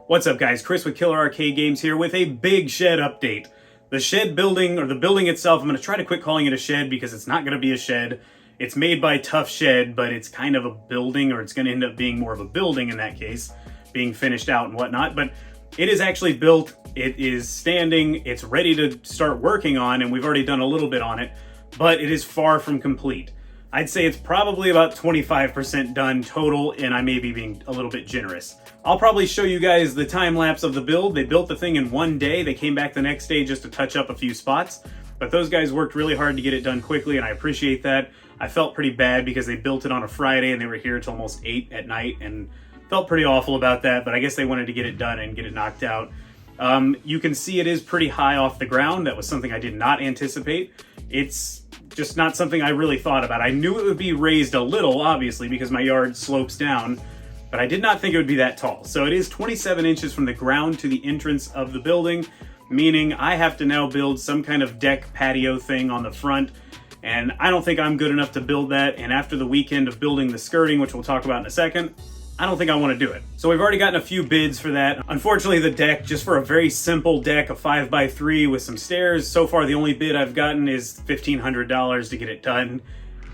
What's up guys, Chris with Killer Arcade Games here with a big shed update. The shed building, or the building itself, I'm going to try to quit calling it a shed because it's not going to be a shed. It's made by Tough Shed, but it's kind of a building, or it's going to end up being more of a building in that case, being finished out and whatnot. But it is actually built, it is standing, it's ready to start working on, and we've already done a little bit on it, but it is far from complete. I'd say it's probably about 25% done total, and I may be being a little bit generous. I'll probably show you guys the time lapse of the build. They built the thing in one day. They came back the next day just to touch up a few spots, but those guys worked really hard to get it done quickly, and I appreciate that. I felt pretty bad because they built it on a Friday and they were here till almost 8 at night, and felt pretty awful about that, but I guess they wanted to get it done and get it knocked out. You can see it is pretty high off the ground. That was something I did not anticipate. It's just not something I really thought about. I knew it would be raised a little, obviously, because my yard slopes down, but I did not think it would be that tall. So it is 27 inches from the ground to the entrance of the building, meaning I have to now build some kind of deck patio thing on the front, and I don't think I'm good enough to build that, and after the weekend of building the skirting, which we'll talk about in a second, I don't think I want to do it. So we've already gotten a few bids for that. Unfortunately, the deck, just for a very simple deck, a 5x3 with some stairs, so far the only bid I've gotten is $1,500 to get it done.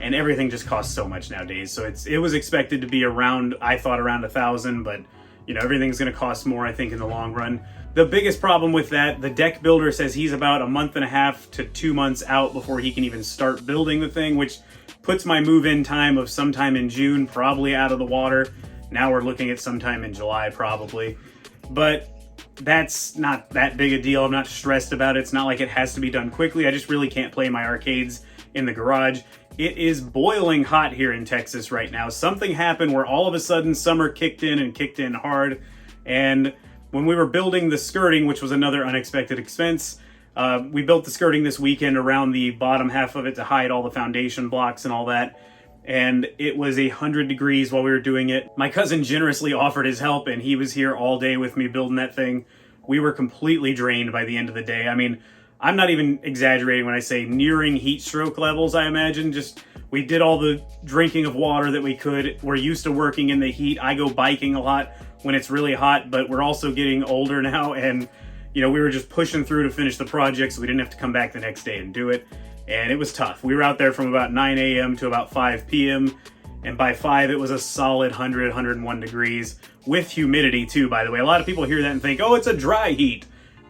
And everything just costs so much nowadays. So it was expected to be around, I thought around $1,000, but you know, everything's gonna cost more, I think, in the long run. The biggest problem with that, the deck builder says he's about a month and a half to 2 months out before he can even start building the thing, which puts my move-in time of sometime in June probably out of the water. Now we're looking at sometime in July probably, but that's not that big a deal. I'm not stressed about it. It's not like it has to be done quickly. I just really can't play my arcades in the garage. It is boiling hot here in Texas right now. Something happened where all of a sudden summer kicked in and kicked in hard. And when we were building the skirting, which was another unexpected expense, we built the skirting this weekend around the bottom half of it to hide all the foundation blocks and all that. And it was 100 degrees while we were doing it. My cousin generously offered his help, and he was here all day with me building that thing. We were completely drained by the end of the day. I mean, I'm not even exaggerating when I say nearing heat stroke levels, I imagine. Just, we did all the drinking of water that we could. We're used to working in the heat. I go biking a lot when it's really hot, but we're also getting older now, and you know, we were just pushing through to finish the project so we didn't have to come back the next day and do it. And it was tough. We were out there from about 9 a.m. to about 5 p.m. And by 5, it was a solid 100, 101 degrees with humidity too, by the way. A lot of people hear that and think, oh, it's a dry heat.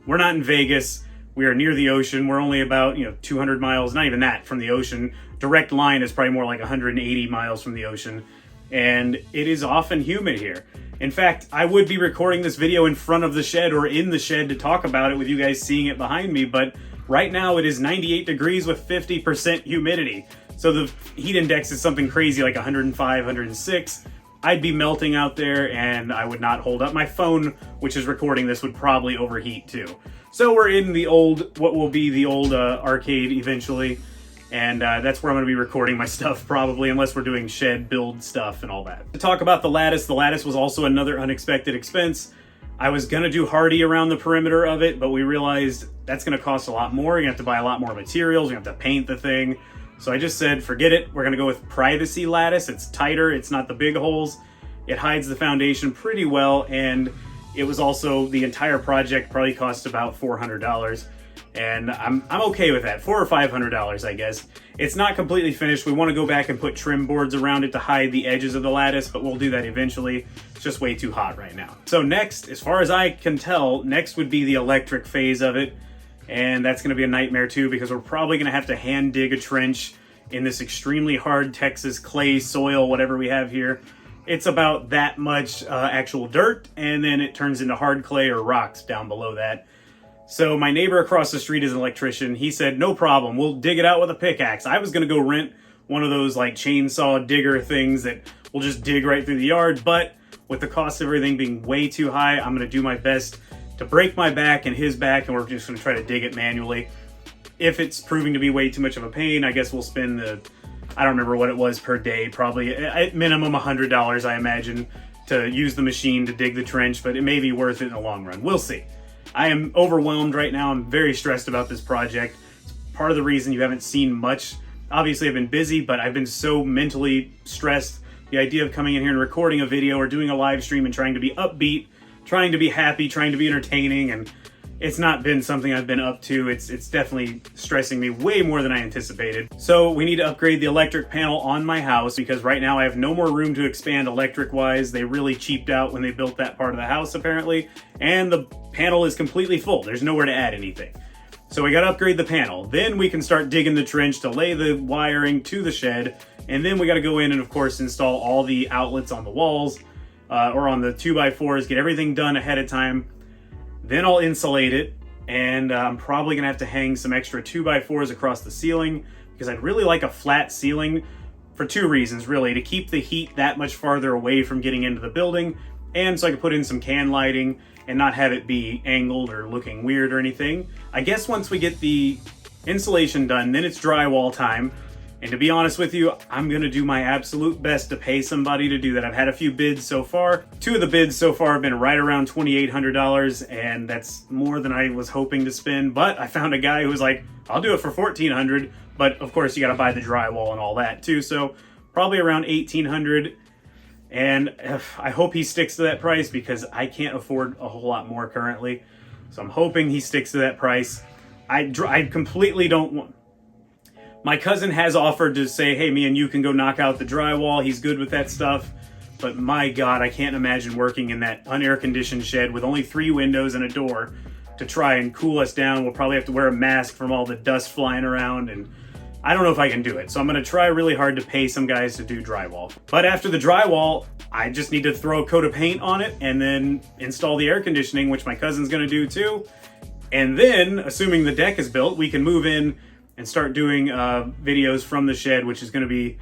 We're not in Vegas. We are near the ocean. We're only about, 200 miles, not even that, from the ocean. Direct line is probably more like 180 miles from the ocean. And it is often humid here. In fact, I would be recording this video in front of the shed or in the shed to talk about it with you guys seeing it behind me, but right now it is 98 degrees with 50% humidity. So the heat index is something crazy like 105, 106. I'd be melting out there and I would not hold up. My phone, which is recording this, would probably overheat too. So we're in the old, what will be the old arcade eventually. And that's where I'm going to be recording my stuff probably, unless we're doing shed build stuff and all that. To talk about the lattice was also another unexpected expense. I was going to do hardy around the perimeter of it, but we realized that's going to cost a lot more. You have to buy a lot more materials. You have to paint the thing. So I just said, forget it. We're going to go with privacy lattice. It's tighter. It's not the big holes. It hides the foundation pretty well. And it was also, the entire project probably cost about $400. And I'm okay with that. $400 or $500, I guess. It's not completely finished. We want to go back and put trim boards around it to hide the edges of the lattice, but we'll do that eventually. It's just way too hot right now. So next, as far as I can tell, next would be the electric phase of it. And that's going to be a nightmare too, because we're probably going to have to hand dig a trench in this extremely hard Texas clay soil, whatever we have here. It's about that much actual dirt, and then it turns into hard clay or rocks down below that. So my neighbor across the street is an electrician. He said, no problem, we'll dig it out with a pickaxe. I was going to go rent one of those like chainsaw digger things that will just dig right through the yard, but with the cost of everything being way too high, I'm going to do my best to break my back and his back, and we're just going to try to dig it manually. If it's proving to be way too much of a pain, I guess we'll spend I don't remember what it was per day, probably at minimum $100, I imagine, to use the machine to dig the trench, but it may be worth it in the long run. We'll see. I am overwhelmed right now. I'm very stressed about this project. It's part of the reason you haven't seen much. Obviously, I've been busy, but I've been so mentally stressed. The idea of coming in here and recording a video or doing a live stream and trying to be upbeat trying to be happy, trying to be entertaining, and it's not been something I've been up to. It's definitely stressing me way more than I anticipated. So we need to upgrade the electric panel on my house because right now I have no more room to expand electric-wise. They really cheaped out when they built that part of the house, apparently, and the panel is completely full. There's nowhere to add anything. So we gotta upgrade the panel. Then we can start digging the trench to lay the wiring to the shed, and then we gotta go in and, of course, install all the outlets on the walls, or on the 2x4s, get everything done ahead of time. Then I'll insulate it, and I'm probably gonna have to hang some extra 2x4s across the ceiling because I'd really like a flat ceiling for two reasons, really. To keep the heat that much farther away from getting into the building, and so I can put in some can lighting and not have it be angled or looking weird or anything. I guess once we get the insulation done, then it's drywall time. And to be honest with you, I'm gonna do my absolute best to pay somebody to do that. I've had a few bids so far. Two of the bids so far have been right around $2,800, and that's more than I was hoping to spend. But I found a guy who was like, I'll do it for $1,400, but of course you gotta buy the drywall and all that too. So probably around $1,800. And I hope he sticks to that price because I can't afford a whole lot more currently. So I'm hoping he sticks to that price. I completely don't want... My cousin has offered to say, hey, me and you can go knock out the drywall. He's good with that stuff. But my God, I can't imagine working in that unair-conditioned shed with only 3 windows and a door to try and cool us down. We'll probably have to wear a mask from all the dust flying around, and I don't know if I can do it. So I'm gonna try really hard to pay some guys to do drywall. But after the drywall, I just need to throw a coat of paint on it and then install the air conditioning, which my cousin's gonna do too. And then, assuming the deck is built, we can move in and start doing videos from the shed, which is going to be...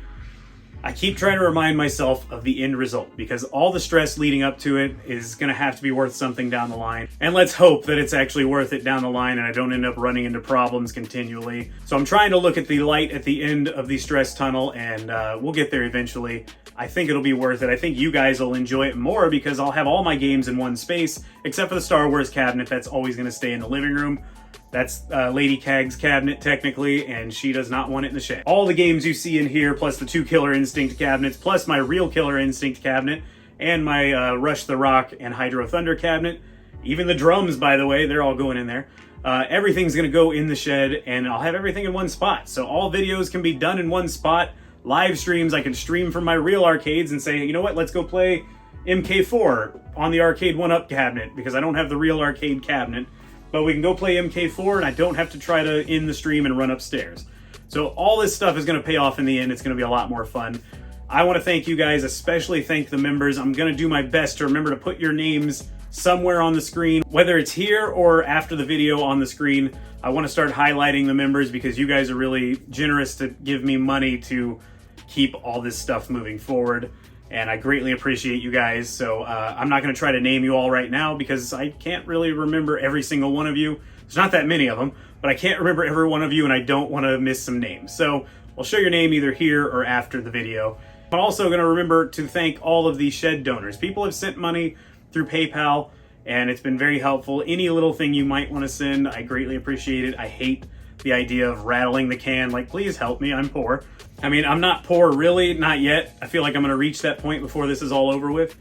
I keep trying to remind myself of the end result because all the stress leading up to it is going to have to be worth something down the line. And let's hope that it's actually worth it down the line and I don't end up running into problems continually. So I'm trying to look at the light at the end of the stress tunnel, and we'll get there eventually. I think it'll be worth it. I think you guys will enjoy it more because I'll have all my games in one space, except for the Star Wars cabinet. That's always going to stay in the living room. That's Lady Cag's cabinet, technically, and she does not want it in the shed. All the games you see in here, plus the 2 Killer Instinct cabinets, plus my real Killer Instinct cabinet, and my Rush the Rock and Hydro Thunder cabinet. Even the drums, by the way, they're all going in there. Everything's going to go in the shed, and I'll have everything in one spot. So all videos can be done in one spot. Live streams, I can stream from my real arcades and say, you know what, let's go play MK4 on the Arcade 1-Up cabinet, because I don't have the real arcade cabinet. But we can go play MK4 and I don't have to try to end the stream and run upstairs. So all this stuff is going to pay off in the end. It's going to be a lot more fun. I want to thank you guys, especially thank the members. I'm going to do my best to remember to put your names somewhere on the screen, whether it's here or after the video on the screen. I want to start highlighting the members because you guys are really generous to give me money to keep all this stuff moving forward. And I greatly appreciate you guys. So I'm not going to try to name you all right now because I can't really remember every single one of you. There's not that many of them, but I can't remember every one of you and I don't want to miss some names. So I'll show your name either here or after the video. I'm also going to remember to thank all of the shed donors. People have sent money through PayPal and it's been very helpful. Any little thing you might want to send, I greatly appreciate it. I hate the idea of rattling the can, like, please help me, I'm poor. I mean, I'm not poor really, not yet. I feel like I'm gonna reach that point before this is all over with.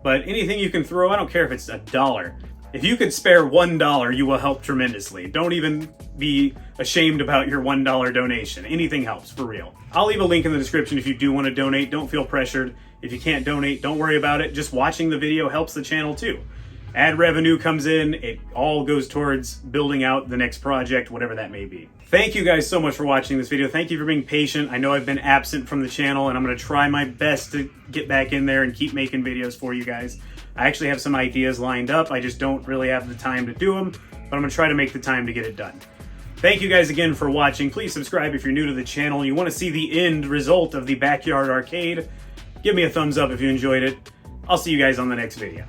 But anything you can throw, I don't care if it's $1. If you could spare $1, you will help tremendously. Don't even be ashamed about your $1 donation. Anything helps, for real. I'll leave a link in the description if you do want to donate. Don't feel pressured. If you can't donate, don't worry about it. Just watching the video helps the channel too. Ad revenue comes in, it all goes towards building out the next project, whatever that may be. Thank you guys so much for watching this video. Thank you for being patient. I know I've been absent from the channel and I'm gonna try my best to get back in there and keep making videos for you guys. I actually have some ideas lined up. I just don't really have the time to do them, but I'm gonna try to make the time to get it done. Thank you guys again for watching. Please subscribe if you're new to the channel and you wanna see the end result of the backyard arcade. Give me a thumbs up if you enjoyed it. I'll see you guys on the next video.